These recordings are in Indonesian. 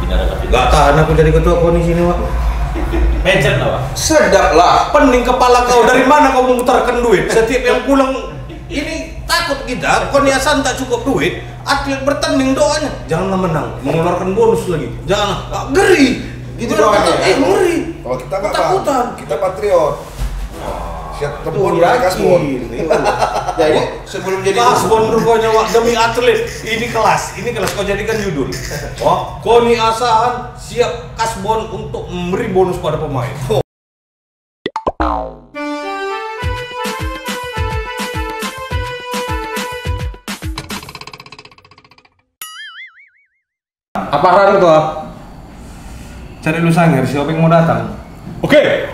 Gak tahan aku jadi ketua KONI sini, Wak. Mencet lah, Pak. Sedap lah, pening kepala kau. Dari mana kau memutarkan duit? Setiap yang pulang ini takut kita, KONI-asan tak cukup duit, atlet bertanding doanya. Janganlah menang, mengeluarkan bonus lagi. Jangan, ngeri. Gitu doanya. Ngeri. Kalau kita nggak Ketakutan. kita patriot. Siap tempur yakin. kasbon. Jadi sebelum jadi Kasbon rupanya, Wak, demi atlet. Ini kelas kau jadikan judul. Wah, KONI Asahan siap kasbon untuk memberi bonus pada pemain. Apa rara tuh? Cari lu Sanger, siapa yang mau datang? Oke.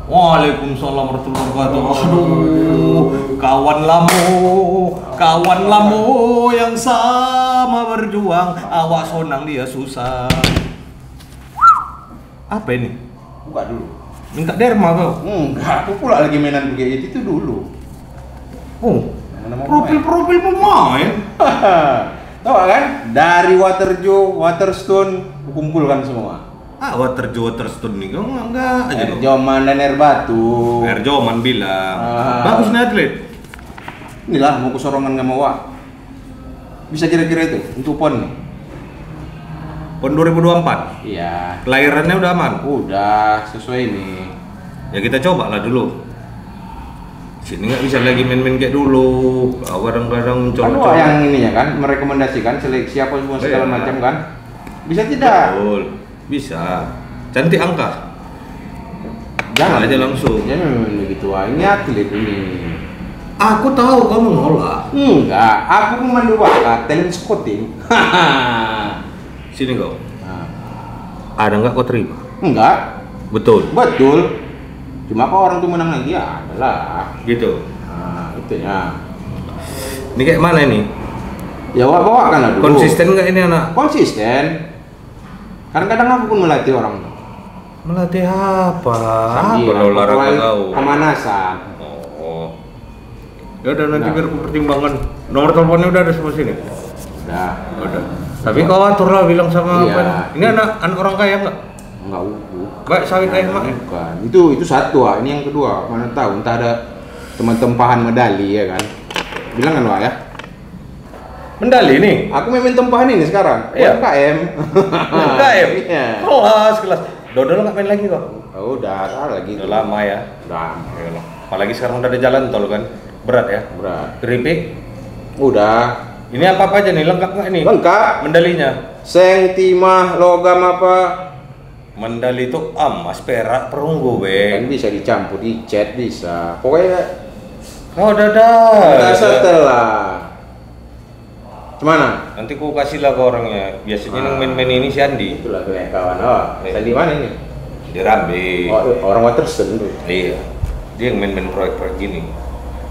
Waalaikumsalam warahmatullahi wabarakatuh. Aduh, kawan lamu yang sama berjuang, awak sonang dia susah. Apa ini? buka dulu. Minta derma kau? Enggak, aku pula lagi mainan begitu itu dulu. Oh, profil pemain. Tahu kan? Dari Waterjo, Waterstone, kumpulkan semua. Waterstone nih, kau enggak aja. Air Joman dan Air Batu. Air Joman bilang, bagus nih atlet. Inilah mau kesorongan nggak mau Wak. Bisa kira-kira itu untuk PON nih. PON 2024. Iya. Kelahirannya udah aman. Udah sesuai nih. Ya kita coba lah dulu. Sini nggak bisa lagi main-main kayak dulu. Kadang-kadang Kan yang ininya kan merekomendasikan seleksi apa semua segala macam kan. Bisa tidak? Betul. Bisa. Cantik angka. Jangan aja langsung. Jangan memang begitu. Ini atlet ini. Aku tahu kamu nolak. Enggak, aku memandu bakat talent scouting. Sini kau. Nah. Ada nggak kau terima? Enggak. Betul. Betul. Cuma kok orang tuh menang lagi ya adalah. Gitu. Nah, itu ya. Ini kayak mana ini? Ya bawa kan lah dulu. Konsisten nggak ini anak? Konsisten. Kadang-kadang aku pun melatih orang tuh. Melatih apa? Sambil Olahraga kau. pemanasan. Oh. Ya udah nanti biar aku pertimbangkan. Nomor teleponnya udah ada semua sini. Udah. Tapi kau atur lah bilang sama Iya. apa? Ini anak orang kaya nggak? Enggak Baik sawit ayam mak. Bukan. Itu satu Ini yang kedua. Mana tahu entah ada teman-tempahan medali ya kan. Bilang kan Wak ya. Mendali nih. Aku main tempahan ini sekarang. Iya. UMKM. UMKM. Iya. Kelas. Dodol nggak main lagi kok? Oh, udah lagi. Udah lama ya. Udah. Apalagi sekarang udah ada jalan tol kan. Berat ya. Berat. Keripik. Udah. Ini apa aja nih? Lengkap nggak nih? Lengkap. Mendalinya. Seng, timah, logam apa? Mendali itu emas, perak, perunggu, Kan be. bisa dicampur, dicat bisa. Pokoknya Oh, udah dadah. setelah. Gimana? Nanti ku kasih lah ke orangnya. Biasanya yang main-main ini si Andi. Itulah kayak kawan. Oh, saya di mana ini? Di Rambe. Oh, orang Waterstone tuh. Iya. Dia yang main-main proyek-proyek gini.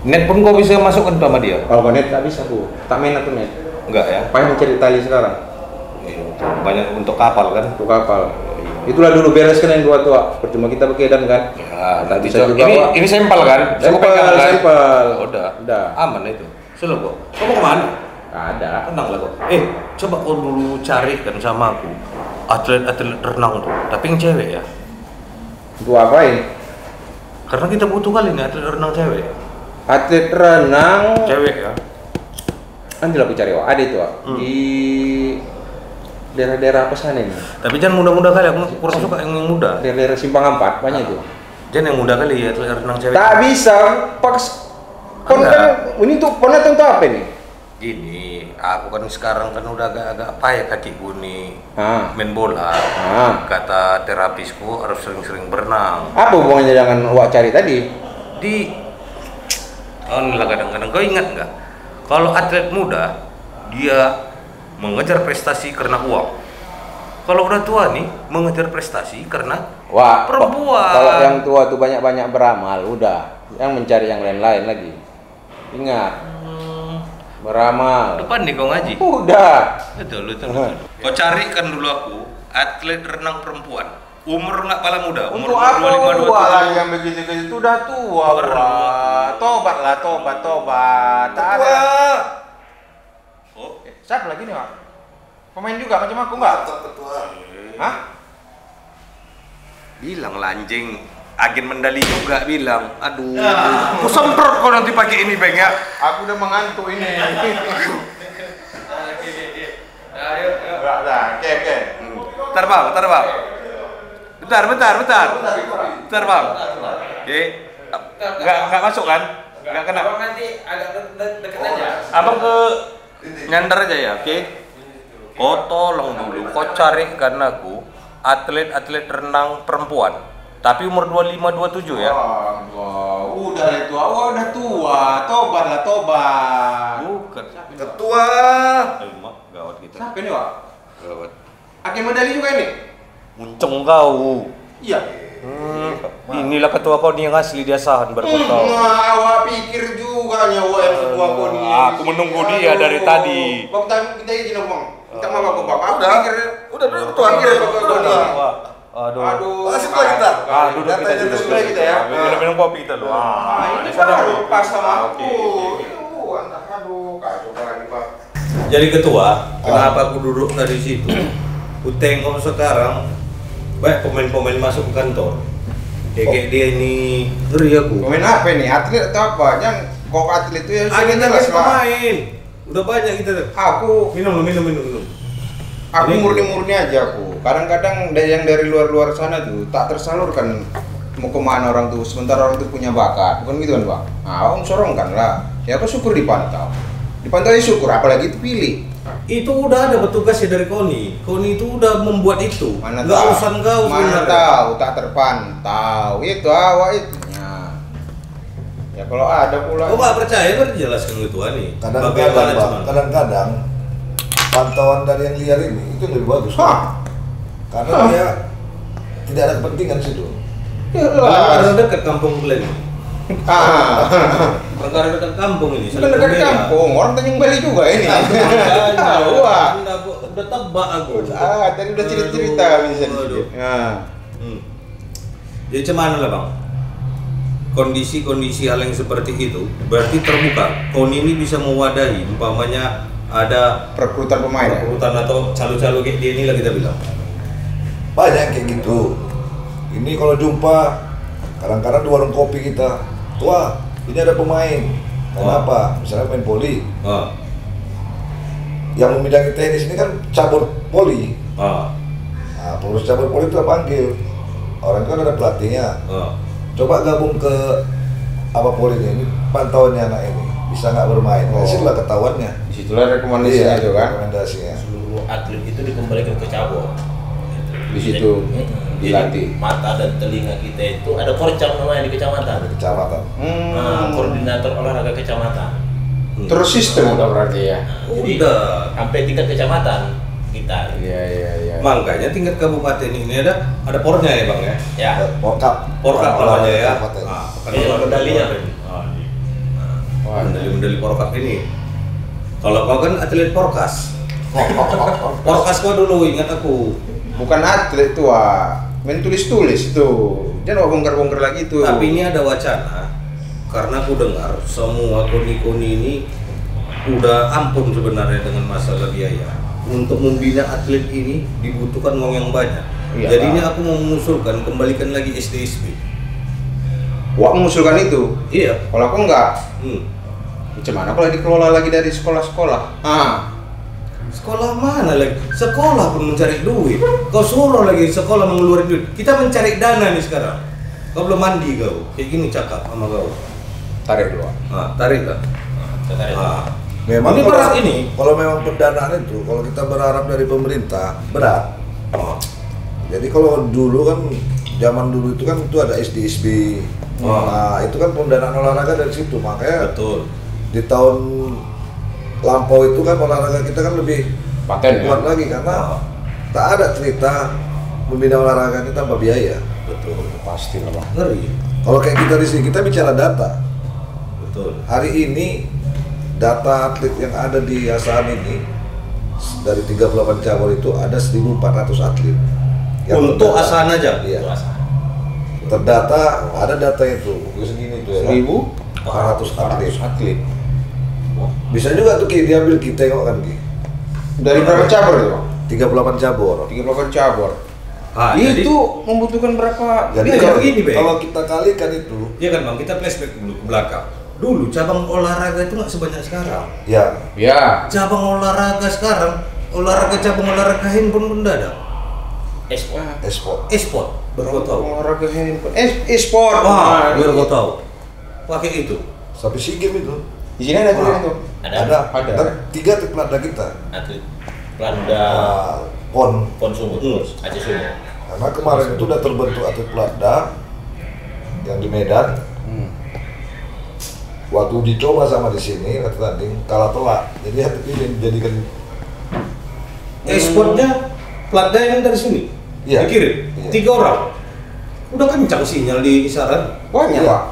Net pun kau bisa masukkan sama dia? Kalau net tak bisa aku. Tak main aku net. Enggak ya? Payah mencari tali sekarang. Banyak untuk kapal kan? Untuk kapal. Itulah dulu bereskan yang dua tua. Percuma kita bekedan kan. Ya, nanti Bisa juga, ini Wak. ini sampel kan? Saya mau Sampel, pegang, kan? sampel. Udah. Udah. Aman itu. Selalu kok. Kamu kemana? Ada. Tenang lah kok. Coba kau dulu carikan sama aku atlet-atlet renang tuh, tapi yang cewek ya. Untuk apain? Karena kita butuh kali nih atlet renang cewek. Atlet renang. Cewek ya. Nanti aku cari Wak. Ada itu Wak. Di daerah-daerah apa sana ini? Tapi jangan muda-muda kali, aku kurang suka yang muda. Daerah-daerah Simpang 4 banyak itu. Jangan yang muda kali ya atlet renang cewek. Tak bisa. Paks. Pon kan ini tuh pon atau apa ini? Gini, aku kan sekarang kan udah agak payah kakiku nih main bola. Kata terapisku harus sering-sering berenang. Apa hubungannya dengan Wak cari tadi? Inilah kadang-kadang kau ingat nggak? Kalau atlet muda dia mengejar prestasi karena uang. Kalau udah tua nih mengejar prestasi karena Wak, perempuan. kalau yang tua tuh banyak-banyak beramal, udah. Yang mencari yang lain-lain lagi. Ingat. Beramal. Depan nih kau ngaji. Udah. Betul. Kau carikan dulu aku atlet renang perempuan. Umur nggak pala muda. Umur Untuk apa 25, tua 27. lagi yang begitu-begitu? Udah tua, Wak. Tobat lah, tobat. Tak ada. Tua. Siapa lagi nih, Pak? Pemain juga macam aku nggak? Ketua. Hah? Bilang lah anjing, agen medali juga bilang. Aduh, aku semprot kau nanti pakai ini Bang ya. Aku udah mengantuk ini. Enggak dah, oke. Bentar Bang. Bentar Bang. Oke. Enggak masuk kan? Enggak kena. Abang nanti agak deket aja. Abang ke nyandar aja ya, oke? Oh tolong dulu, kau carikan aku atlet renang perempuan, tapi umur 25-27 ya? Wah, udah itu, awak udah tua, tobat. Bukan. Ketua. Mak, gawat kita. Siapa ini, Pak? Gawat. Agen medali juga ini? Muncung kau. Iya. Inilah ketua kau nih yang asli di Asahan berkotau. Nah, awak pikir juga nyawa yang ketua kau nih. Aku menunggu dia dari tadi. Bang, kita izin aku, Bang. Kita mau aku, Bang. Aku Udah. pikir Udah ketua. Aduh. Masih tua kita. Duduk kita duduk. Sudah kita ya. Minum kopi kita lu. Ini kan lupa sama aku. Oke. Aduh, kacau lagi, Pak. Jadi ketua, kenapa aku duduk dari situ? Ku tengok sekarang banyak pemain-pemain masuk ke kantor. Kayak dia ini ngeri aku. Pemain apa nih? Atlet atau apa? Yang kok atlet itu ya Agen jelas lah. pemain. Udah banyak kita tuh. Aku Minum. Aku Ini- murni-murni aja aku. Kadang-kadang yang dari luar-luar sana tuh tak tersalurkan mau kemana orang tuh. Sementara orang tuh punya bakat, bukan gitu kan, Pak? Nah, orang sorongkan lah. Ya aku syukur dipantau. Dipantau ya syukur, apalagi itu pilih. Itu udah ada petugasnya dari KONI. KONI itu udah membuat itu. Mana Nggak tahu? urusan kau Mana sebenarnya. tahu tak terpantau. Itu awak itunya. Ya kalau ada pula. Kau nggak percaya berarti jelaskan ketua nih. Kadang-kadang, Bagaimana Pak, cuman? kadang-kadang pantauan dari yang liar ini itu lebih bagus. Hah? Karena dia tidak ada kepentingan situ. Karena dekat kampung kalian. Ah. Perkara dekat kampung ini. Itu dekat kampung, orang Tanjung Bali juga ini. Tahu ah. Udah tebak aku. Tadi udah cerita-cerita bisa Aduh. dikit. Nah. Jadi cuman lah bang. Kondisi-kondisi hal yang seperti itu berarti terbuka. KONI ini bisa mewadahi, umpamanya ada Perekrutan pemain ya? perekrutan atau calo-calo kayak dia ini lah kita bilang. Banyak kayak gitu. Ini kalau jumpa kadang-kadang di warung kopi kita, tua, ini ada pemain. Kenapa? Misalnya main voli. Ah, Yang membidangi tenis ini kan cabur voli. ah, Nah, pengurus cabur voli itu panggil. Orang itu kan ada pelatihnya. ah. Coba gabung ke apa voli ini pantauannya anak ini. Bisa nggak bermain? Oh. Nah, disitulah ketahuannya. Disitulah rekomendasinya itu kan. Rekomendasinya. Seluruh atlet itu dikembalikan ke cabur. Di situ dilatih. Jadi mata dan telinga kita itu ada korcam namanya di kecamatan. Kecamatan. Nah, koordinator olahraga kecamatan. Terus sistem udah berarti ya. Jadi Udah. sampai tingkat kecamatan kita. Iya. Makanya tingkat kabupaten ini ada pornya ya bang ya. Ya. Porkap. Porkap namanya ya. Kabupaten. Ini medalinya. Wah, Medali porkap ini. Kalau kau kan atlet porkas. Porkas kau dulu ingat aku. bukan atlet tua, main tulis-tulis itu. Jangan bongkar-bongkar lagi tuh. Tapi ini ada wacana karena aku dengar semua KONI-KONI ini udah ampun sebenarnya dengan masalah biaya. Untuk membina atlet ini dibutuhkan uang yang banyak. Iya, Jadi Pak. ini aku mau mengusulkan kembalikan lagi SDSB. Wah, mengusulkan itu. Iya. Kalau aku enggak, Hmm. macam mana kalau dikelola lagi dari sekolah-sekolah? Sekolah mana lagi? Sekolah pun mencari duit. Kau suruh lagi sekolah mengeluarkan duit. Kita mencari dana nih sekarang. Kau belum mandi kau. Kayak gini cakap sama kau. Tarik dulu. Nah, tarik lah. Tertarik. Nah. Memang Ini kalau, berat ini. kalau memang pendanaan itu, kalau kita berharap dari pemerintah berat. Oh. Jadi kalau dulu kan, zaman dulu itu kan itu ada SDSB. Oh. Nah itu kan pendanaan olahraga dari situ. Makanya Betul. di tahun lampau itu kan olahraga kita kan lebih Paten ya? kuat lagi karena Oh. tak ada cerita membina olahraga ini tanpa biaya. Betul. Pasti lah, Bang. Ngeri. Kalau kayak kita di sini kita bicara data. Betul. Hari ini data atlet yang ada di Asahan ini dari 38 cabur itu ada 1.400 atlet. Yang Untuk terdata. Asahan aja? Iya. Puasa. Terdata ada data itu segini tuh ya. 1.400 400 atlet. atlet. Bisa juga tuh Ki diambil kita tengok kan Ki. Dari berapa cabur itu? 38 cabur. 38 cabur. Jadi Itu membutuhkan berapa? Jadi Iya, kalau, begini, Be. kalau kita kalikan itu, Iya kan Bang, kita flashback dulu ke belakang. Dulu cabang olahraga itu nggak sebanyak sekarang. ya Ya. Cabang olahraga sekarang, cabang olahraga handphone pun udah ada. Esport. esport. E-sport, baru kau tahu. Olahraga handphone. E-sport. Wah, baru iya. kau tahu. Pakai itu. Sampai SEA Games itu. Di sini ada tuh itu. Ada. Ada. Dan 3 atlet pelada kita. Atlet Pelanda PON. Pon Sumut, Aceh Sumut. Karena kemarin itu udah terbentuk atlet pelada yang di Medan. Waktu dicoba sama di sini, atlet tanding kalah telak. Jadi atlet ini dijadikan E-sportnya pelada yang dari sini. Iya. Dikirim. Iya. 3 orang. Udah kencang sinyal di kisaran. Banyak, Iya. Pak.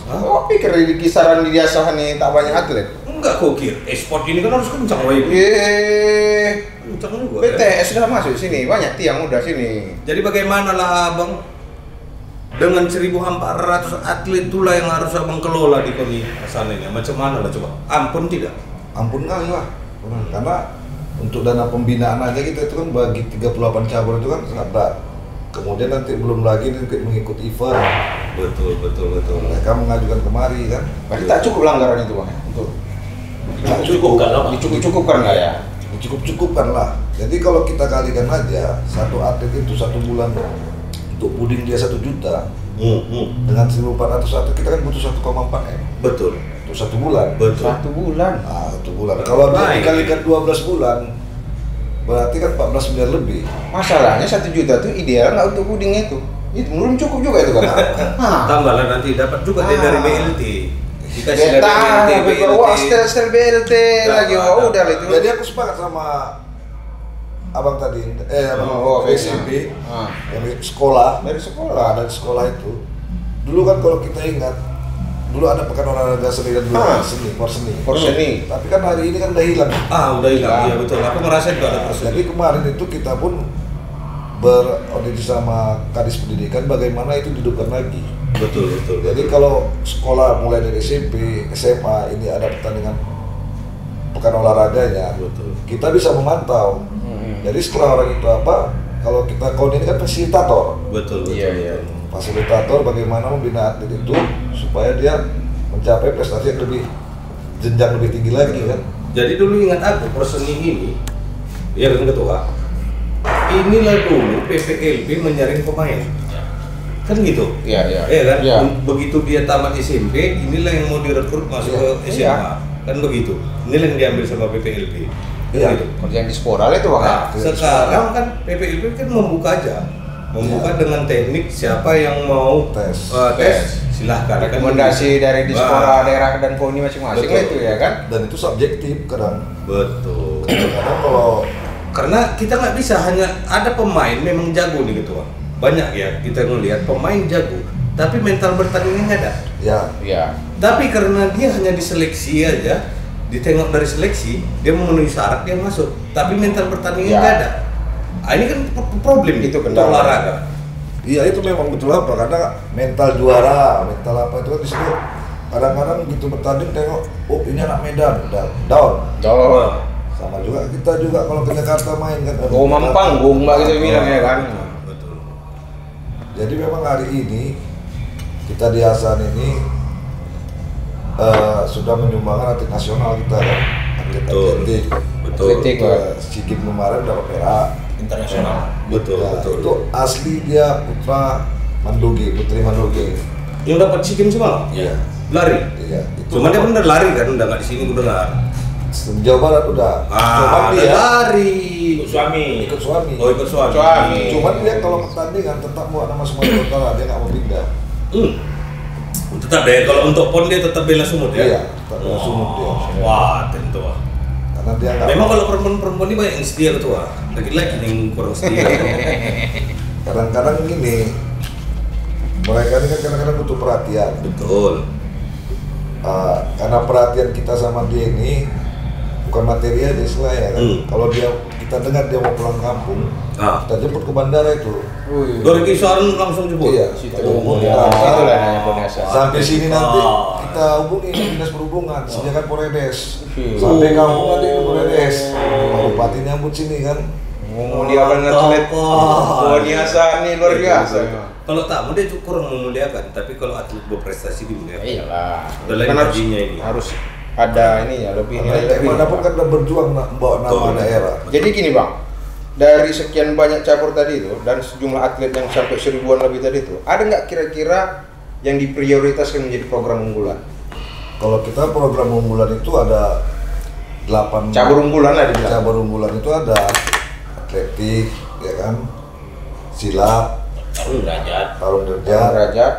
Oh, pikir di kisaran di Asahan nih tak banyak atlet. Enggak kok kira. E-sport ini kan harus kencang woi. Kencang juga. Ya. BTS sudah masuk sini, banyak tiang udah sini. Jadi bagaimana lah Abang dengan 1.400 atlet itulah yang harus Abang kelola di KONI asalnya. Macam mana lah coba? Ampun tidak? ampun kali lah. Karena untuk dana pembinaan aja kita itu kan bagi 38 cabur itu kan sangat berat. Kemudian nanti belum lagi mengikut event. Betul. Mereka mengajukan kemari kan. Berarti tak cukup anggaran itu, Bang. Untuk Cukupkan lah, Pak. dicukup-cukupkan nggak ya? Cukup-cukupkan lah. Jadi kalau kita kalikan aja satu atlet itu 1 bulan untuk puding dia 1 juta dengan 1.400 atlet kita kan butuh 1,4 M Betul. untuk 1 bulan. Betul. 1 bulan. Nah, 1 bulan. Kalau dia Baik. dikalikan 12 bulan berarti kan 14 miliar lebih. Masalahnya 1 juta tuh ideal nggak untuk puding itu. Itu belum cukup juga itu kan. Tambahlah nanti dapat juga dia dari BLT. Dikasih dari Beta, BLT. wah setel BLT lagi, wah udah lah itu. Jadi aku sepakat sama abang tadi, abang Oh, dari oke. SMP, Ah. dari sekolah. Dari sekolah. Nah, dari sekolah itu. Dulu kan kalau kita ingat, dulu ada pekan olahraga seni dan budaya seni, seni. Porseni. Tapi kan hari ini kan udah hilang. Udah hilang. Iya betul. Aku ngerasain tuh ada proses. Jadi kemarin itu kita pun berorganisasi sama Kadis Pendidikan bagaimana itu dihidupkan lagi. Betul. Jadi kalau sekolah mulai dari SMP, SMA ini ada pertandingan pekan olahraganya, Betul. kita bisa memantau. Jadi setelah orang itu apa? Kalau kita KON ini kan fasilitator, Betul. Iya. fasilitator bagaimana membina atlet itu supaya dia mencapai prestasi yang lebih jenjang lebih tinggi lagi kan. Jadi dulu ingat aku perseni ini, ya kan ketua. Inilah dulu PPLB menyaring pemain. Kan gitu. Iya. Iya kan? Iya. Begitu dia tamat SMP, inilah yang mau direkrut masuk ke SMA. Iya. Kan begitu. Inilah yang diambil sama PPLB. Kan Iya. gitu. Kerjaan di Sporal itu, Bang. Nah, sekarang kan PPLB kan membuka aja. Membuka dengan teknik siapa yang mau Tes. tes silahkan. Kan Rekomendasi dari Dispora Wah. daerah dan KONI masing-masing Betul. itu ya kan? Dan itu subjektif kadang. Betul. Kadang kalau Karena kita nggak bisa hanya ada pemain memang jago nih ketua. Banyak ya kita ngelihat pemain jago, tapi mental bertandingnya nggak ada. ya Iya. Tapi karena dia hanya diseleksi aja, ditengok dari seleksi, dia memenuhi syarat dia masuk. Tapi mental bertandingnya Ya. nggak ada. Ini kan problem Itu untuk kendala. olahraga. iya itu memang betul apa karena mental juara, mental apa itu kan di situ kadang-kadang gitu bertanding tengok, oh ini anak Medan, udah down. Tuh. Sama juga kita juga kalau ke Jakarta main kan. Oh, panggung Mbak kita bilang ya kan. Betul. Jadi memang hari ini kita di Hasan ini sudah menyumbangkan atlet nasional kita kan. Atletik. Betul. Atletik. SEA Games kemarin dapat perak. Internasional. Betul. Nah, Betul. itu asli dia putra Mandoge, putri Mandoge. Yang dapat SEA Games semalam? Iya. Lari. Iya. Itu Cuma dia bener lari kan, udah nggak di sini gue dengar. Jawa Barat udah. Cuman Ada dia lari. Ikut suami. ikut suami. Oh ikut suami. Suami. Cuman dia kalau pertandingan tetap buat nama Sumatera Utara, dia nggak mau pindah. Tetap deh, kalau untuk pon dia tetap bela Sumut ya? Iya, tetap bela Sumut dia. Wah, tentu. Karena dia nggak. Memang kalau perempuan-perempuan ini banyak yang setia ketua. Laki-laki yang kurang setia. Kadang-kadang gini, mereka ini kan kadang-kadang butuh perhatian. Betul. Karena perhatian kita sama dia ini bukan materi aja istilahnya kan. Kalau kita dengar dia mau pulang kampung, kita jemput ke bandara itu. Dari kisaran langsung jemput. Iya. Situ Kita hubungi. ya. Itulah namanya Ponesa. Sampai sini nanti kita hubungi dinas perhubungan, sediakan Poredes. Iya. Sampai kampung nanti ke Poredes. Mau Bupati nyambut sini kan. Memuliakan atlet. Koni Hasan ini luar biasa. Kalau tamu dia kurang memuliakan, tapi kalau atlet berprestasi dimuliakan. Iyalah. Udah lain Kan gajinya ini. harus ada ini ya, lebih Karena lebih. dimanapun kan udah berjuang membawa nama Betul. daerah. Jadi gini Bang, dari sekian banyak cabur tadi itu dan sejumlah atlet yang sampai 1000-an lebih tadi itu, ada nggak kira-kira yang diprioritaskan menjadi program unggulan? Kalau kita program unggulan itu ada 8 Cabur unggulan lah dibilang. cabur unggulan itu ada atletik, ya kan, silat, derajat. tarung Yang derajat. derajat.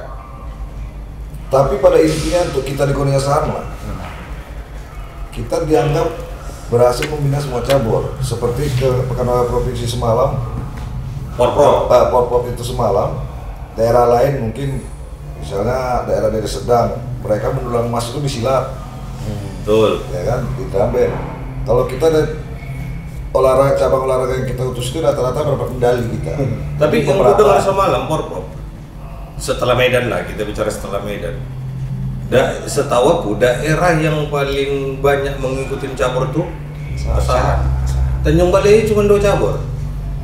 Tapi pada intinya untuk kita di Kurnia Sana, kita dianggap berhasil membina semua cabur. Seperti ke Pekan Olahraga Provinsi semalam, Porprov itu semalam, daerah lain mungkin misalnya daerah-daerah sedang, mereka mendulang emas itu di silat, Betul. ya kan, di drum band. Kalau kita ada cabang olahraga yang kita utus itu rata-rata berapa medali kita. Tapi yang Beberapa. gue dengar semalam Porprov, setelah Medan lah, kita bicara setelah Medan. Setahu aku daerah yang paling banyak mengikuti cabur tuh Asahan. Tanjung Balai cuma 2 cabur.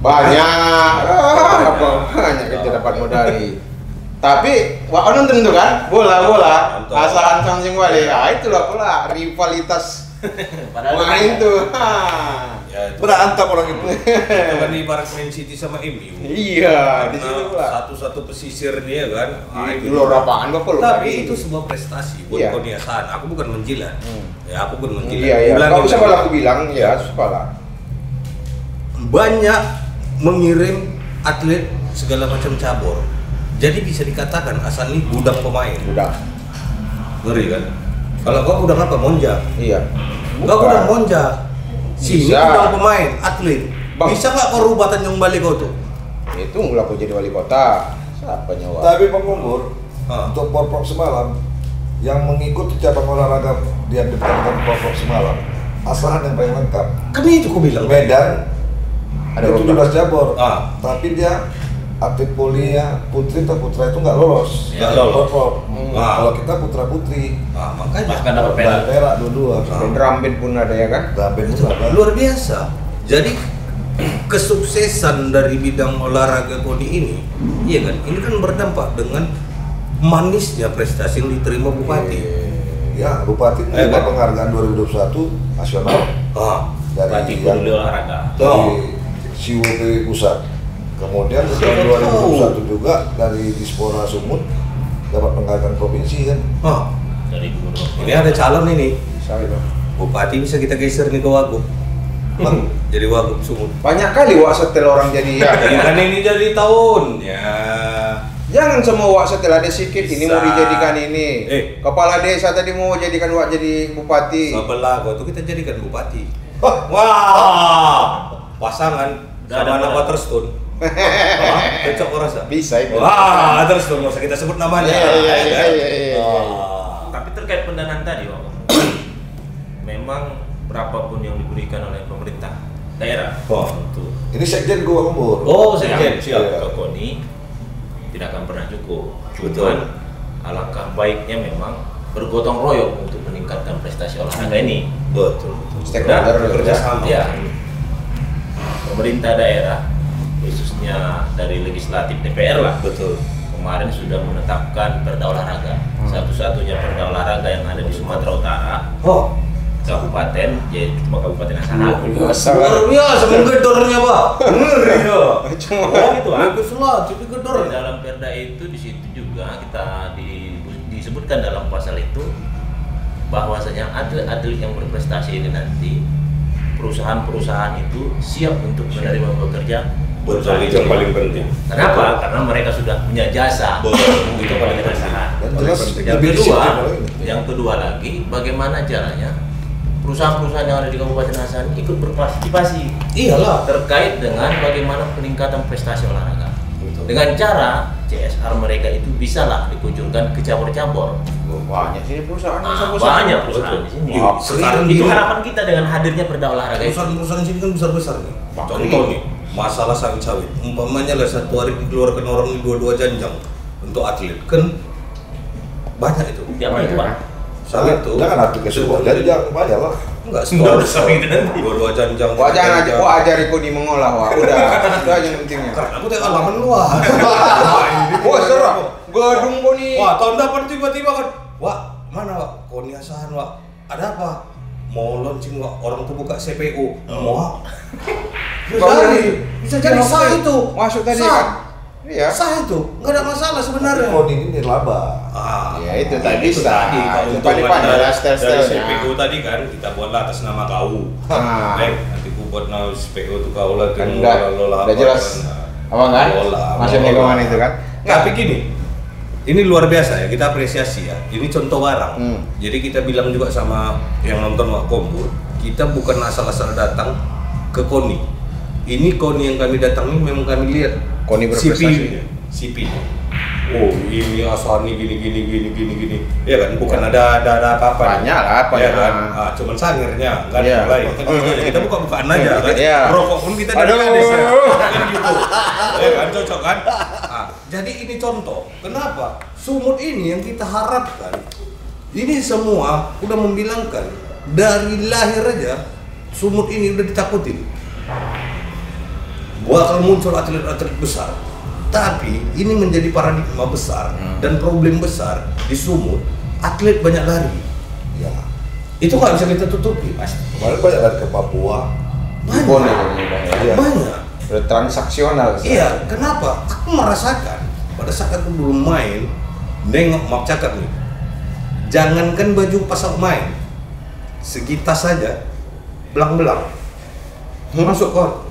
Banyak kita dapat medali. Tapi wah nonton tuh kan bola Nonton. Asahan Tanjung Balai. Itulah pula rivalitas main tuh. Ya, itu Berantem orang itu. itu kan ibarat Man City sama MU. Iya, di situ Karena pula. satu-satu pesisir dia kan. Di luar lapangan Bapak lu. Tapi itu sebuah prestasi buat Iya. Kurnia Sana. Aku bukan menjilat. Ya, aku bukan menjilat. Iya, iya. Ulangi Kalau usah lagi. malah aku bilang, ya, sepalah. Banyak mengirim atlet segala macam cabur. Jadi bisa dikatakan Hasan ini budak pemain. Udah. Ngeri kan? Kalau kau budak apa? Monja. Iya. Enggak budak monja. Sini Bisa. budak pemain, atlet. Bang. Bisa nggak kau rubah Tanjung Balai kau tuh? Itu mulai aku jadi wali kota. Siapa nyawa? Tapi pengumur Ah. untuk Porprov semalam yang mengikuti cabang olahraga yang dipertandingkan Porprov semalam, Asahan yang paling lengkap. Kan itu aku bilang. Medan Ada ada 17 cabur, Ah. tapi dia atlet poli ya putri atau putra itu nggak lolos. Nggak lolos. Porprov. Ah. Kalau kita putra putri, Ah, makanya Bahkan dapat medal. perak dua-dua. Dan drum band pun ada ya kan? Dan band itu pun ada. luar biasa. Jadi kesuksesan dari bidang olahraga KONI ini, iya kan? Ini kan berdampak dengan manisnya prestasi yang diterima bupati. Ya, Bupati Eh, menerima kan? penghargaan 2021 nasional Ah, Bupati dari yang Peduli Olahraga. dari CUP pusat. Kemudian di tahun 2021 juga dari Dispora Sumut dapat penghargaan provinsi kan. ah. Dari gubernur. Ini ada calon ini. Siapa itu? Bupati bisa kita geser nih ke Wagub. Bang, jadi Wagub Sumut. Banyak kali wak setel orang jadi ya. Ya kan ini dari tahun. Ya. Jangan semua wak setel ada sikit ini mau Bisa. dijadikan ini. Kepala desa tadi mau jadikan wak jadi bupati. Sebelah kau tuh kita jadikan bupati. Wah, pasangan Udah ada sama anak mana? Waterstone. Cocok kau rasa? Bisa itu. Wah, Waterstone nggak usah kita sebut namanya. Iya, iya, ya iya, kan? iya, iya. Wah. Tapi terkait pendanaan tadi, Om. Memang berapapun yang diberikan oleh pemerintah daerah Oh. untuk Ini sekjen gua Kumbur. Oh, sekjen, yang siap. ke KONI tidak akan pernah cukup. Betul. Cuman alangkah baiknya memang bergotong royong untuk meningkatkan prestasi olahraga ini. Betul. Stakeholder Dan bekerja sama. Ya, pemerintah daerah khususnya dari legislatif DPR lah Betul. kemarin sudah menetapkan perda olahraga. Satu-satunya perda olahraga yang ada di Sumatera Utara, Oh, kabupaten, yaitu cuma Kabupaten Asahan. luar biasa menggedornya, Pak. Ngeri ya. Cuma Oh, gitu, ah. Bagus lah, tapi gedor. Di dalam perda itu di situ juga kita disebutkan dalam pasal itu bahwasanya atlet-atlet yang berprestasi ini nanti perusahaan-perusahaan itu siap untuk menerima bekerja. Betul, itu yang paling penting. Kenapa? Karena mereka sudah punya jasa Betul. untuk Kabupaten Asahan. Dan jelas Yang lebih kedua, disiplin kalau ini. yang kedua lagi, bagaimana caranya perusahaan-perusahaan yang ada di Kabupaten Asahan ikut berpartisipasi Iyalah. terkait dengan bagaimana peningkatan prestasi olahraga. Betul. Dengan cara CSR mereka itu bisalah dikucurkan ke cabur-cabur. banyak sini perusahaan Nah, banyak perusahaan di sini. Wah, sekarang Itu gini. harapan kita dengan hadirnya perda olahraga itu. Perusahaan-perusahaan sini kan besar-besar nih. Bakri. Contoh nih, masalah sawit sawit. Umpamanya lah satu hari dikeluarkan orang ini 2 janjang untuk atlet kan banyak itu. Siapa itu, Pak? Sama itu. Jangan arti ke sebuah, jadi jangan bayar lah. Enggak, Enggak usah gitu nanti. Dua janjang. Wah jangan aja, wah ajari kau di mengolah wah. Udah, itu aja yang pentingnya. Karena aku tengok alaman luar. Wah serah, gedung kau nih. Wah, tahun depan tiba-tiba kan, wah mana wak? Koni asahan wak? Ada apa? Mau launching wak? Orang tuh buka CPU. Wah. Bisa jadi sah itu. Masuk tadi Sah. kan? Iya. Sah itu, nggak ada masalah sebenarnya. Koni ini nirlaba. Ya itu tadi itu sah. tadi Itu keuntungan tadi dari style-stylenya. CPU tadi kan kita buatlah atas nama kau. Ah. Nanti ku buat nama CPU tuh kau lah Kan tuh udah jelas. Apa kan? Masih negoan itu kan? Tapi gini, ini luar biasa ya, kita apresiasi ya. Ini contoh barang. Jadi kita bilang juga sama yang nonton Wak Kompur, kita bukan asal-asal datang ke Koni. Ini Koni yang kami datang ini memang kami lihat Koni berprestasi. CP. Oh, ini Asani gini. Ya kan, bukan ada apa-apa. Banyak lah, Ya kan, banyak. cuman sangirnya, enggak ada Iya. yang lain. Kita buka-bukaan aja kan. Iya. Rokok pun kita Aduh. dari Kades, ya. Kan gitu. Ya kan, cocok kan? Jadi ini contoh. Kenapa? Sumut ini yang kita harapkan. Ini semua udah membilangkan dari lahir aja Sumut ini udah ditakutin. Bakal muncul atlet-atlet besar. Tapi ini menjadi paradigma besar dan problem besar di Sumut. Atlet banyak lari. Ya. Itu nggak bisa kita tutupi. Kemarin banyak dari ke Papua. Bon Banyak. itu udah Iya. Banyak. udah transaksional. Iya, kenapa? Aku merasakan pada saat aku belum main, nengok maaf cakap nih. Jangankan baju pas aku main, segitas saja, belang-belang, masuk kon.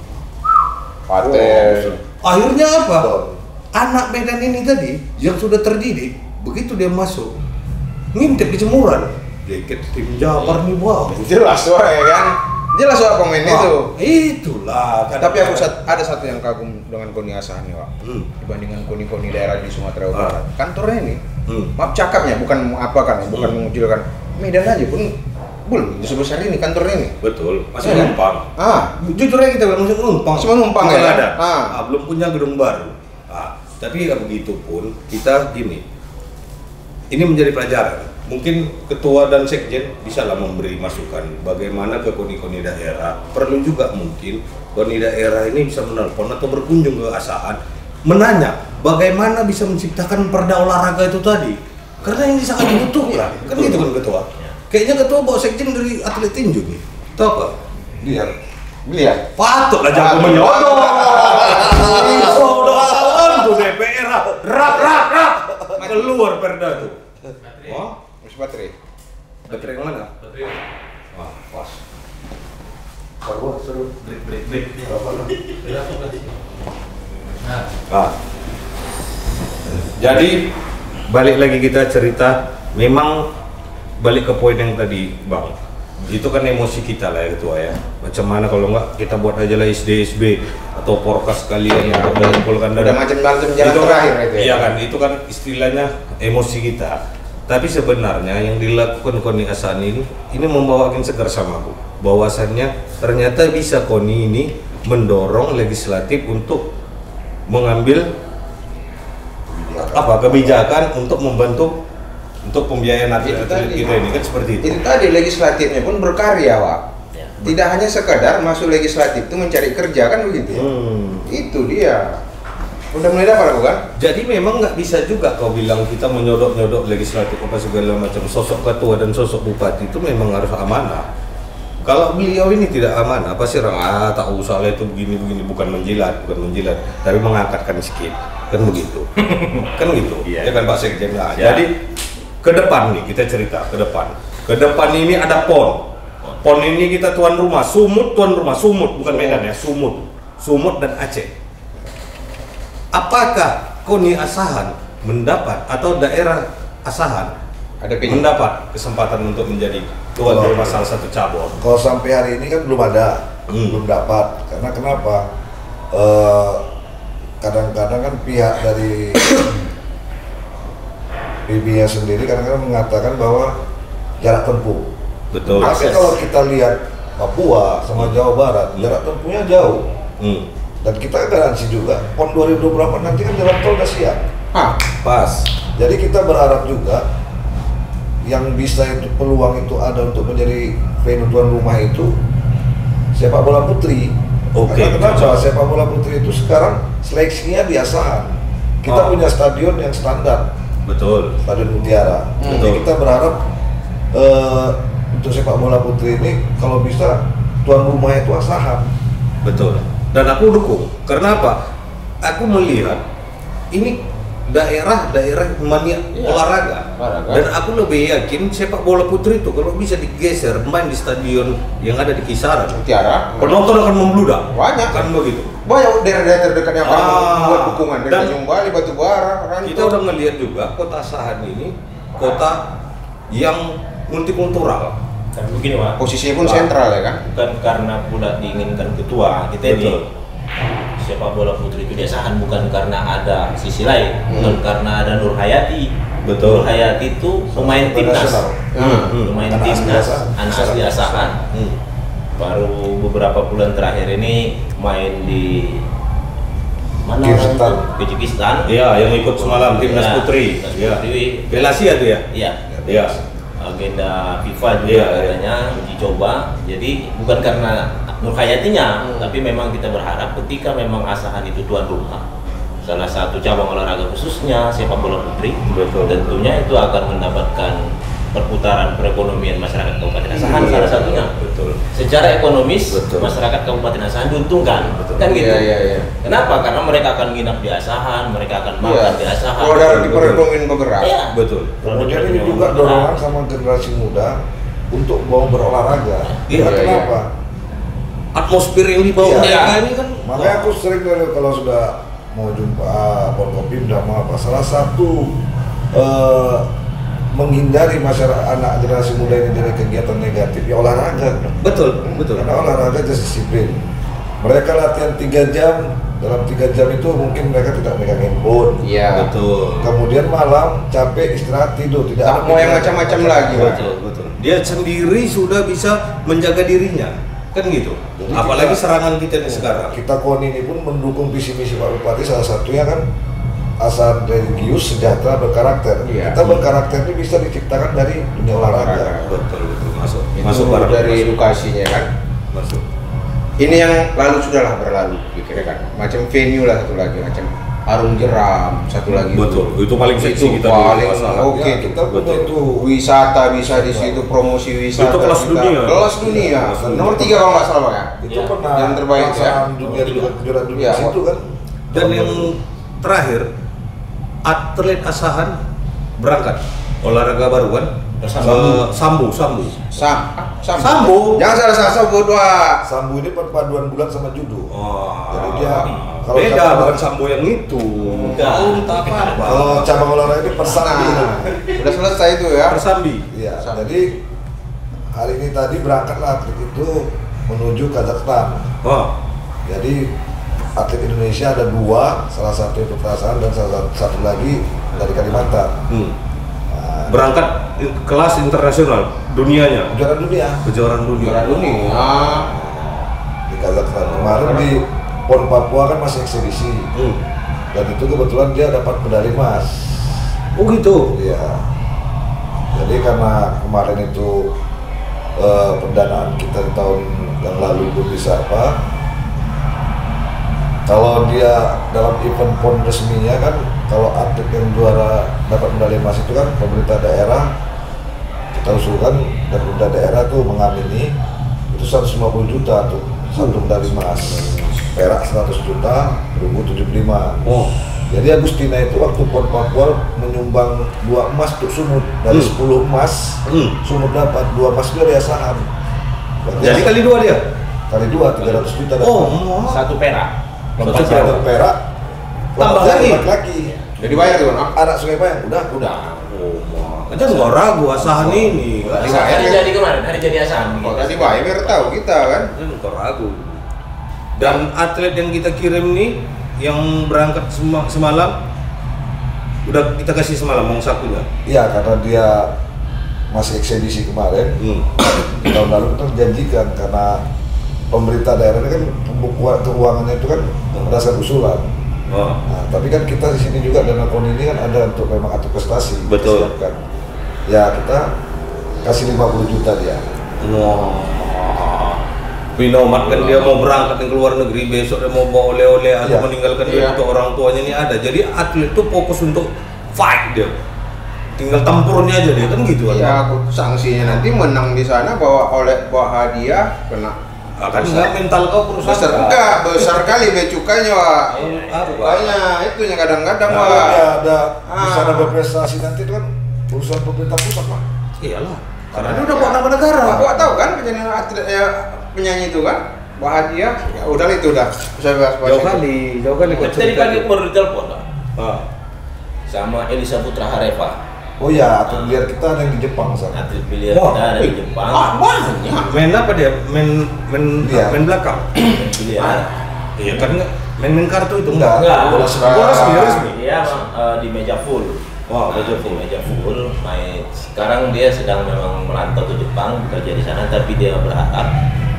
Paten. Akhirnya apa? Don. Anak Medan ini tadi yang sudah terdidik, begitu dia masuk, ngintip di jemuran. Jaket tim Jabar nih bagus. Jelas wah ya kan. Jelas wah pemain itu. Itulah. Tapi aku ada satu yang kagum dengan Koni Asahan nih, Wak. Dibandingkan koni-koni daerah di Sumatera Utara. Kantornya ini, maaf cakapnya, bukan apa kan, bukan mengucilkan. Medan aja pun belum sebesar ini kantornya ini. Betul, masih Iya. numpang. Jujur aja kita bilang masih numpang. Cuma numpang Bukan ya. ada. Ah. Belum punya gedung baru. Tapi ya begitu pun kita gini. Ini menjadi pelajaran. Mungkin ketua dan sekjen bisa lah memberi masukan bagaimana ke koni-koni daerah. Perlu juga mungkin koni daerah ini bisa menelpon atau berkunjung ke Asahan, menanya bagaimana bisa menciptakan perda olahraga itu tadi. Karena ini sangat dibutuhkan. Kan gitu kan ketua. Kayaknya ketua bawa sekjen dari atlet tinju nih. Tahu apa? Lihat. Lihat. Patutlah jago menyodok. Sodokan tuh DPR rap. Keluar perda tuh. Wah, Mas baterai. baterai yang mana? Wah, pas. Baru seru. Break. Jadi balik lagi kita cerita, memang balik ke poin yang tadi Bang. Itu kan emosi kita lah ya ketua ya. Macam mana kalau enggak kita buat aja lah SDSB atau porkas kalian untuk mengumpulkan Udah macam-macam jalan itu terakhir kan, itu ya. iya kan, itu kan istilahnya emosi kita. Tapi sebenarnya yang dilakukan Koni Asahan ini membawa angin segar sama aku. Bahwasannya ternyata bisa Koni ini mendorong legislatif untuk mengambil kebijakan untuk membantu untuk pembiayaan atlet kita ini kan seperti itu. Itu tadi legislatifnya pun berkarya, Wak. Ya. Tidak hanya sekadar masuk legislatif itu mencari kerja kan begitu. Itu dia. Udah mulai dapat aku kan? Jadi memang nggak bisa juga kau bilang kita menyodok-nyodok legislatif apa segala macam. Sosok ketua dan sosok bupati itu memang harus amanah. Kalau beliau ini tidak amanah, pasti orang tak usah lah itu begini bukan menjilat, tapi mengangkatkan sedikit kan begitu, kan gitu, Iya. ya kan Pak Sekjen. Nah, Ya. jadi ke depan nih kita cerita ke depan. Ke depan ini ada PON. PON ini kita tuan rumah, Sumut bukan Medan ya, Sumut dan Aceh. Apakah Koni Asahan mendapat atau daerah Asahan Ada pinjam. mendapat kesempatan untuk menjadi tuan rumah salah satu cabur? Kalau sampai hari ini kan belum ada, belum dapat. Karena kenapa? Kadang-kadang kan pihak dari PB-nya sendiri kadang-kadang mengatakan bahwa jarak tempuh. Betul. Tapi kalau kita lihat Papua sama Jawa Barat, jarak tempuhnya jauh. Dan kita garansi juga, PON 2024 nanti kan jalan tol udah siap. Pas. Jadi kita berharap juga yang bisa itu peluang itu ada untuk menjadi venue tuan rumah itu sepak bola putri. Oke. Karena kenapa? Sepak bola putri itu sekarang seleksinya biasaan. Kita punya stadion yang standar, Betul. Stadion Mutiara. Jadi Betul. kita berharap untuk sepak bola putri ini kalau bisa tuan rumah itu Asahan. Betul. Dan aku dukung. Karena apa? Aku melihat ini daerah-daerah mania olahraga. Dan aku lebih yakin sepak bola putri itu kalau bisa digeser main di stadion yang ada di kisaran, Mutiara. penonton akan membludak. Banyak. Kan begitu. Banyak daerah-daerah terdekat yang akan membuat dukungan dari dan Tanjung Bali, Batubara, Rantau. Kita udah ngelihat juga kota Asahan ini kota yang multikultural. Kan begini Pak, Posisinya pun sentral ya kan. bukan karena pula diinginkan ketua kita Betul. ini sepak bola putri itu diasahan bukan karena ada sisi lain, bukan karena ada Nur Hayati. Betul. Nur Hayati itu pemain timnas, pemain Anak timnas, asli Asahan. anak asli Asahan. Baru beberapa bulan terakhir ini main di mana? Kyrgyzstan. Kyrgyzstan. Iya, yang ikut semalam timnas Iya, putri. timnas Iya. putri. Piala Asia tuh ya? Iya. Iya. Agenda FIFA juga Iya, katanya uji coba. Jadi bukan karena Nur Hayatinya, tapi memang kita berharap ketika memang Asahan itu tuan rumah, salah satu cabang olahraga khususnya sepak bola putri, Betul. tentunya itu akan mendapatkan perputaran perekonomian masyarakat Kabupaten Asahan salah satunya. Betul. Secara ekonomis Betul. masyarakat Kabupaten Asahan diuntungkan, Betul. kan gitu. Iya. Kenapa? Karena mereka akan nginap di Asahan, mereka akan makan di Asahan. Kalau dari Betul. perekonomian bergerak. Iya. Betul. Kemudian ini juga dorongan sama generasi muda untuk mau berolahraga. Iya, Karena iya. kenapa? Atmosfer yang dibawa Iya. mereka ini kan. Makanya aku sering kalau sudah mau jumpa Forkopimda mau apa, salah satu menghindari masyarakat anak generasi muda ini dari kegiatan negatif ya olahraga. Betul, betul. Karena olahraga itu disiplin. Mereka latihan 3 jam, dalam 3 jam itu mungkin mereka tidak megang handphone. Iya. Betul. Kemudian malam capek istirahat tidur, tidak Tak mau yang macam-macam lagi, Pak. Betul, betul. Dia sendiri sudah bisa menjaga dirinya, kan gitu. Jadi Apalagi kita- serangan kita ini sekarang. Kita KONI ini pun mendukung visi misi Pak Bupati, salah satunya kan Asahan religius, sejahtera, berkarakter. Iya. Kita berkarakter ini bisa diciptakan dari dunia olahraga. Betul, betul. Masuk. Itu Masuk barang. dari Masuk. edukasinya kan. Masuk. Ini yang lalu sudahlah berlalu, pikirnya kan. Macam venue lah satu lagi, macam Arung Jeram satu lagi. Betul. Itu paling seksi Itu kita di paling Asahan. oke. Ya, kita punya Betul. itu. Wisata bisa di situ, promosi wisata. Itu kelas kita. dunia. Kelas dunia. Iya. Nomor 3 kalau nggak salah Pak ya. Itu Ya, pernah yang terbaik, ya. pelaksanaan dunia juga kejuaraan dunia Iya. di situ kan. Dan yang terakhir, atlet Asahan berangkat olahraga baru kan? Sambu. Sambu. Jangan salah Sambo dua. Sambu ini perpaduan bulat sama judo. Oh, Jadi dia kalau beda cabang- bukan sambo yang itu. Enggak. Entah apa-apa. Kalau cabang olahraga ini persambi. Nah, udah selesai itu ya. Persambi. Iya, Sambu. jadi hari ini tadi berangkatlah atlet itu menuju Kazakhstan. Oh, Jadi atlet Indonesia ada 2, salah satu itu Asahan dan salah satu lagi dari Kalimantan. Nah, berangkat kelas internasional dunianya, kejuaraan dunia kejuaraan dunia. Juara dunia. di Kazakhstan. Kemarin di PON Papua kan masih eksibisi. Dan itu kebetulan dia dapat medali emas. Oh gitu. Iya. Jadi karena kemarin itu pendanaan kita di tahun yang lalu belum bisa apa. Kalau dia dalam event PON resminya kan, kalau atlet yang juara dapat medali emas itu kan pemerintah daerah kita usulkan dan pemerintah daerah tuh mengamini itu 150 juta tuh satu medali emas, perak 100 juta, perunggu 75. Oh, Jadi Agustina itu waktu PON Papua menyumbang 2 emas untuk Sumut dari 10 emas, Sumut dapat 2 emas dari Asahan. Berarti jadi kali 2 dia. kali 2 300 juta dapat. Oh, Satu perak. Satu Satu perak. Tambah lagi. Jadi bayar tuh kan? Anak Sungai Bayang udah. Kita nggak ragu Asahan ini. Hari jadi kemarin, hari jadi Asahan. Kalau tadi bayar biar tahu kita kan. Kita nggak ragu. Dan atlet yang kita kirim nih, yang berangkat semalam, udah kita kasih semalam uang sakunya. Iya, karena dia masih eksebisi kemarin. Tahun lalu kita janjikan karena pemerintah daerah ini kan pembukuan keuangannya itu kan berdasarkan usulan. Oh. Nah, tapi kan kita di sini juga dana KON ini kan ada untuk memang atur prestasi. Betul. Disiapkan. ya kita kasih 50 juta dia. Wah, Binomat kan dia mau berangkat ke luar negeri, besok dia mau bawa oleh-oleh atau meninggalkan duit untuk orang tuanya ini ada. Jadi atlet itu fokus untuk fight dia, tinggal tempurnya aja dia kan gitu kan. Ya, sanksinya nanti menang di sana bawa hadiah kena. Kan enggak mental kau perusahaan. Besar kali becukanya, Wak. Banyak itunya kadang-kadang, Wak. Ya ada di sana berprestasi nanti itu kan urusan pemerintah pusat, Pak. Iyalah. Karena dia udah bawa nama negara. Aku tahu kan penyanyi itu kan bahagia. Ya udah itu udah. Bisa bahas Jauh kali kau Tadi pagi aku baru ditelepon Pak, Ah. sama Elisa Putra Harefa. Oh ya, atlet biliar kita ada yang di Jepang sana. Atlet biliar kita ada di Jepang. Banyak. Main apa dia? Main belakang. Biliar. Iya kan enggak main kartu itu Enggak. Bola resmi. Dia di meja full. Wah, Di meja full. Main. Sekarang dia sedang memang merantau ke Jepang, bekerja di sana, tapi dia berharap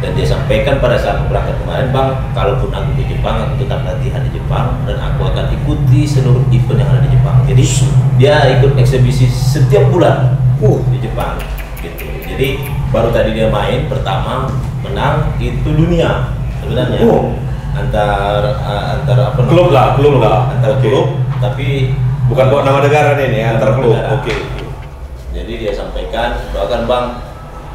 dan dia sampaikan pada saat berangkat kemarin, Bang, kalaupun aku ke Jepang, aku tetap latihan di Jepang dan aku akan ikuti seluruh event yang ada di Jepang. Jadi dia ikut eksebisi setiap bulan di Jepang, gitu. Jadi baru tadi dia main pertama menang itu dunia sebenarnya. Antar apa? Klub lah. Antar klub, tapi Bukan bawa nama negara nih antar klub. Oke. Jadi dia sampaikan, doakan Bang,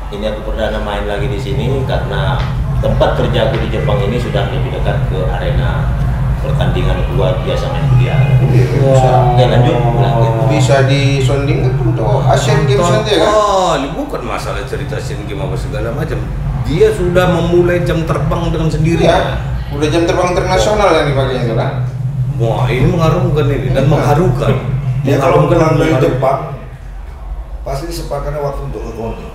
ini aku perdana main lagi di sini karena tempat kerja aku di Jepang ini sudah lebih dekat ke arena pertandingan luar biasa main biliar. Oke, lanjut. Bisa disonding untuk Asian Games nanti ya kan? Oh, ini bukan masalah cerita Asian Games apa segala macam. Dia sudah memulai jam terbang dengan sendirinya. Iya. Udah jam terbang internasional yang dipakainya itu kan? Wah, ini mengharumkan ini dan mengharukan. Dia kalau pulang dari Jepang pasti disepakatnya waktu untuk ke KONI.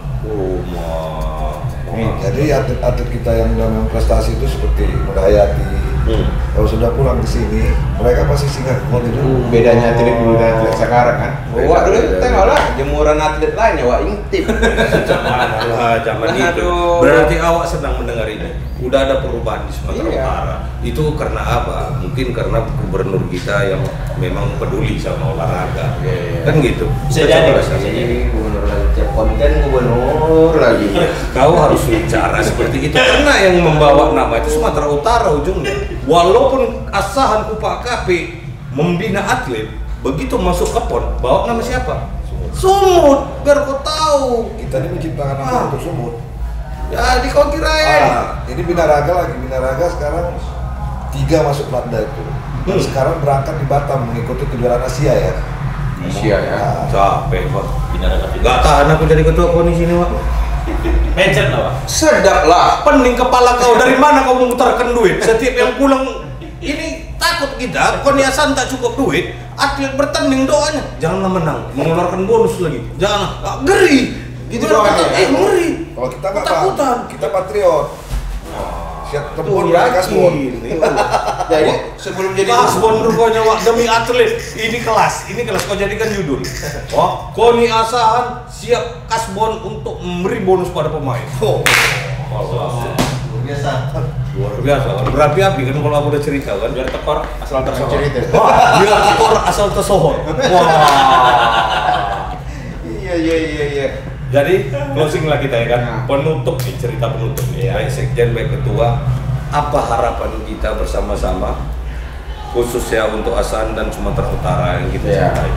Jadi atlet-atlet kita yang sudah prestasi itu seperti Nurhayati, kalau sudah pulang ke sini, mereka pasti singgah ke KONI dulu. Bedanya atlet dulu dan atlet sekarang kan? Wah dulu tengoklah jemuran atlet lainnya, Wak intip. Zaman itu. Berarti awak senang mendengar ini. Udah ada perubahan di Sumatera Utara. Itu karena apa? Mungkin karena gubernur kita yang memang peduli sama olahraga. Kan gitu. Bisa jadi Gubernur lagi tiap konten gubernur lagi. Kau harus bicara seperti itu karena yang membawa nama itu Sumatera Utara ujungnya. Walaupun asahan Kupak KP membina atlet, begitu masuk ke PON bawa nama siapa? Sumut. Biar kau tahu. Kita ini menciptakan nama untuk Sumut. Jadi kau kirain. Ini Binaraga lagi. Binaraga sekarang 3 masuk Belanda itu. Dan sekarang berangkat di Batam mengikuti kejuaraan Asia ya. Asia ya. Capek Pak. Binaraga Gak tahan aku jadi ketua KONI sini Pak. mencet lah Pak. Sedap lah. Pening kepala kau, dari mana kau memutarkan duit? Setiap yang pulang ini takut kita, KONI Hasan tak cukup duit, atlet bertanding doanya janganlah menang, mengeluarkan bonus lagi, jangan, geri. Gitu doanya. Ngeri. Kalau kita nggak Ketakutan. kita patriot. Siap tempur Tuh, dari Kasbon. Jadi sebelum jadi Kasbon rupanya Wak, demi atlet. Ini kelas kau jadikan judul. Wah, KONI Asahan siap Kasbon untuk memberi bonus pada pemain. Luar biasa. Berapi-api kan kalau aku udah cerita kan. Biar tekor asal tersohor. cerita. Wah, biar tekor asal tersohor. Wah. Iya. Jadi closing lah kita ya kan, penutup nih, cerita penutup nih, baik sekjen, baik ketua, apa harapan kita bersama-sama khususnya untuk Asahan dan Sumatera Utara yang kita cintai?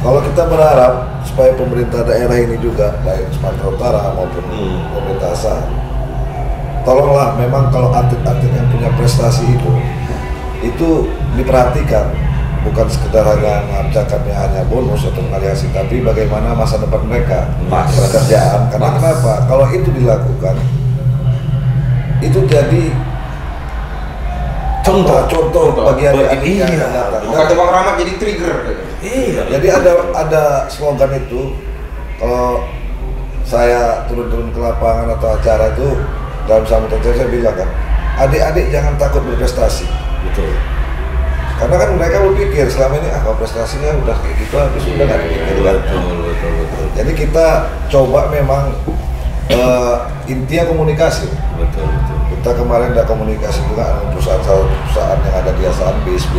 Kalau kita berharap supaya pemerintah daerah ini juga baik Sumatera Utara maupun pemerintah Asahan, tolonglah memang kalau atlet-atlet yang punya prestasi itu diperhatikan. Bukan sekedar hanya mengatakannya hanya bonus atau mengalihasi, tapi bagaimana masa depan mereka pekerjaan. Karena kenapa? Kalau itu dilakukan, itu jadi contoh bagi adik-adik yang akan datang. Kata Bang Rahmat jadi trigger. Iya. Jadi ada slogan itu, kalau saya turun-turun ke lapangan atau acara itu dalam sambutan saya bilang kan, adik-adik jangan takut berprestasi. Betul. Karena kan mereka berpikir selama ini kalau prestasinya udah kayak gitu habis udah nggak dipikir kan. Betul. Jadi kita coba memang intinya komunikasi. Betul. Kita kemarin ada komunikasi juga dengan perusahaan yang ada di Asahan BSB.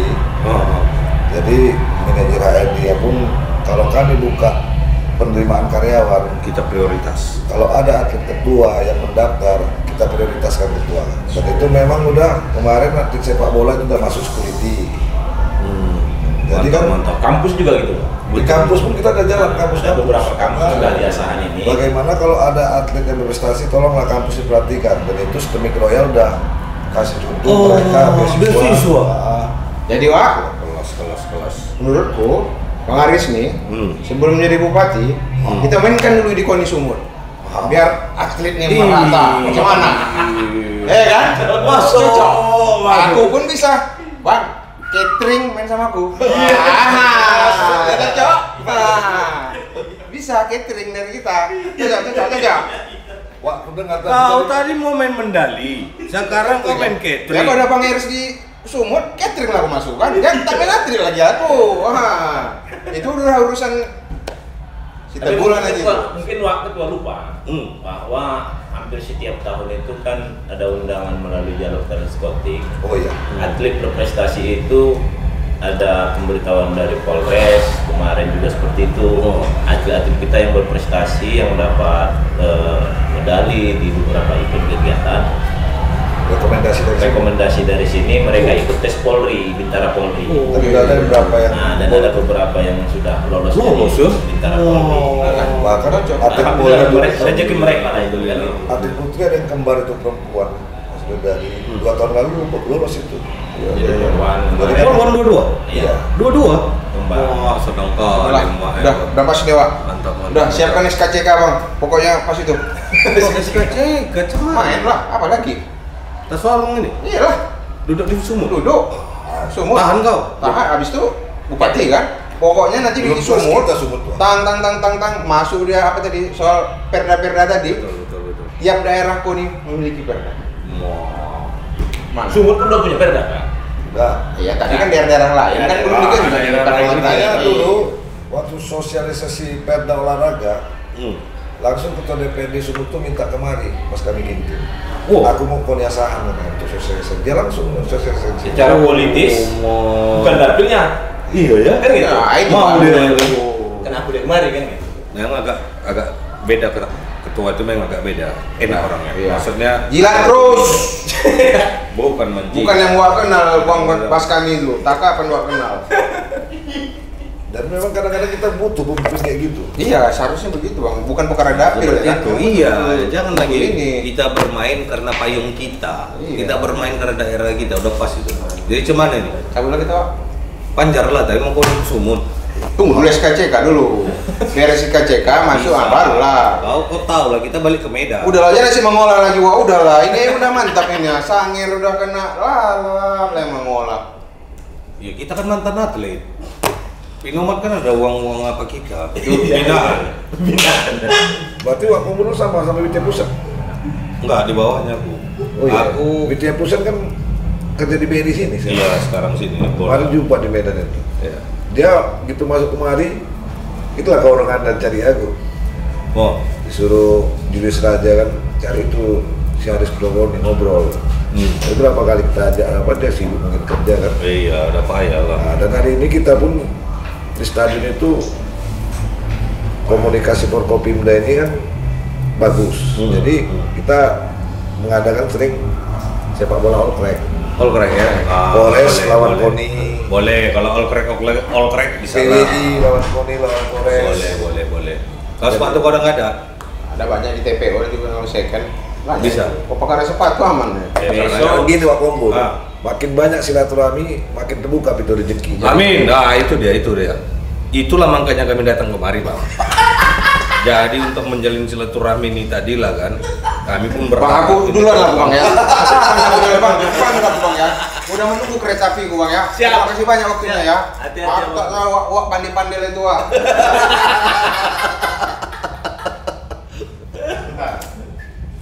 Jadi manajer HRD pun kalau kami buka penerimaan karyawan. Kita prioritas. Kalau ada atlet ketua yang mendaftar, kita prioritaskan ketua. Dan itu memang udah kemarin atlet sepak bola itu udah masuk security. Jadi kan mantap. Kampus juga gitu. di kampus pun kita ada jalan kampus. Ada beberapa kampus sudah di Asahan ini. Bagaimana kalau ada atlet yang berprestasi, tolonglah kampus diperhatikan. Dan itu Sistemik Royal udah kasih contoh mereka beasiswa. Jadi Wak, Kelas. menurutku Bang Aris nih, sebelum menjadi bupati, kita mainkan dulu di Koni Sumut. Biar atletnya merata. Macam mana? Kan? Masuk. Aku pun bisa, Bang. Catering main sama aku. Cocok. Bisa catering dari kita. Cocok. Wah, udah nggak Kau tadi mau main mendali, sekarang kau main Ya catering. kalau ada Bang Aris di Sumut, catering lah aku masukkan. Dan tak main atlet lagi aku. Itu udah urusan Tapi bulan aja. mungkin ketua lupa bahwa hampir setiap tahun itu kan ada undangan melalui jalur teleskotik. Oh iya. Atlet berprestasi itu ada pemberitahuan dari Polres kemarin juga seperti itu. Atlet-atlet kita yang berprestasi yang mendapat medali di beberapa event kegiatan. Rekomendasi dari sini mereka ikut tes Polri, Bintara Polri. Tapi ada beberapa yang Dan ada beberapa yang sudah lolos Lolos, ya? Bintara Polri. bahkan atlet Alhamdulillah, bola rezeki mereka lah itu kan. atlet putri ada yang kembar itu perempuan. Sudah dari 2 tahun lalu lolos itu. Jadi perempuan. Perempuan dua-dua? Iya. Dua-dua? Kembar. Wah, sedang kali. Udah pas Dewa. Mantap. Udah siapkan SKCK Bang. Pokoknya pas itu. Main lah, apa lagi? Tak soal ini. Iyalah, Duduk di Sumut. duduk. Sumut. Tahan kau. Tahan, habis itu bupati kan. Pokoknya nanti di Belum puas Sumut. kita Sumut, Pak. Tang masuk dia apa tadi soal perda tadi. Betul. Tiap daerah Koni memiliki perda. Mana? Sumut pun udah punya perda kan? Enggak. Iya, tadi kan daerah-daerah lain kan belum diganti. Makanya dulu waktu sosialisasi Perda olahraga, langsung ketua DPRD Sumut tuh minta kemari pas kami ginting. Aku mau Koni Asahan untuk sosialisasi. Dia langsung sosialisasi. Secara politis, bukan dapilnya. Iya ya. Kan gitu. Nah, itu Mau baru. dia. Kenapa dia kemari kan gitu? Memang agak beda ketua itu memang agak beda. Enak orangnya. Iya. Maksudnya Jilat terus. bukan menjilat. Bukan yang gua kenal Bang pas kami itu. Tak apa gua kenal. Dan memang kadang-kadang kita butuh pemimpin kayak gitu. Iya, seharusnya begitu Bang. Bukan perkara dapil ya. Itu iya, jangan lagi ini. kita bermain karena payung kita. Iya. Kita bermain karena daerah kita, udah pas itu. Jadi cuman ini, Cabut lagi kita. Panjar lah tapi mau Koni Sumut. Tunggu dulu SKCK dulu. Beres SKCK masuk baru lah. Kau tahu lah kita balik ke Medan. Udah lah, jangan sih mengolah lagi. Wah, udah lah. Ini udah mantap ini. Sangir udah kena. Lah mengolah. Ya kita kan mantan atlet. Pinomat kan ada uang apa kita? Itu binaan. Berarti Wak Gubernur sama BTN Pusat? Enggak, di bawahnya aku. Oh iya. Aku BTN Pusat kan kerja di BRI sini. iya sekarang sini. Kemarin jumpa di Medan itu. Ya. Dia gitu masuk kemari, itulah kau orang Anda cari aku. Oh, Disuruh Julius Raja kan cari itu si Aris Krogoni ngobrol. Itu berapa kali kita ajak apa dia sibuk mungkin kerja kan. iya ada payah lah. Nah, dan hari ini kita pun di stadion itu komunikasi Forkopimda ini kan bagus. Jadi kita mengadakan sering sepak bola all crack. All crack ya. Polres Boleh, lawan boleh. Koni. Boleh kalau all crack bisa lah. PWI lawan Koni lawan Polres. Boleh. Kalau sepatu kau udah nggak ada? Ada banyak di TPO juga kalau second. Banyak. Bisa. Kok perkara sepatu aman ya? Karena gini Wak Kombo, Ah. makin banyak silaturahmi, makin terbuka pintu rezeki. Amin. Nah itu dia. Itulah makanya kami datang kemari Bang. Jadi untuk menjalin silaturahmi ini tadi lah kan, kami pun Bang, aku duluan lah Bang ya. Bang, Bang ya. Udah menunggu kereta api Bang ya. Siap. Terima kasih banyak waktunya ya. Hati-hati, Aku tak Bang. tahu Wak pandai-pandai itu Wak.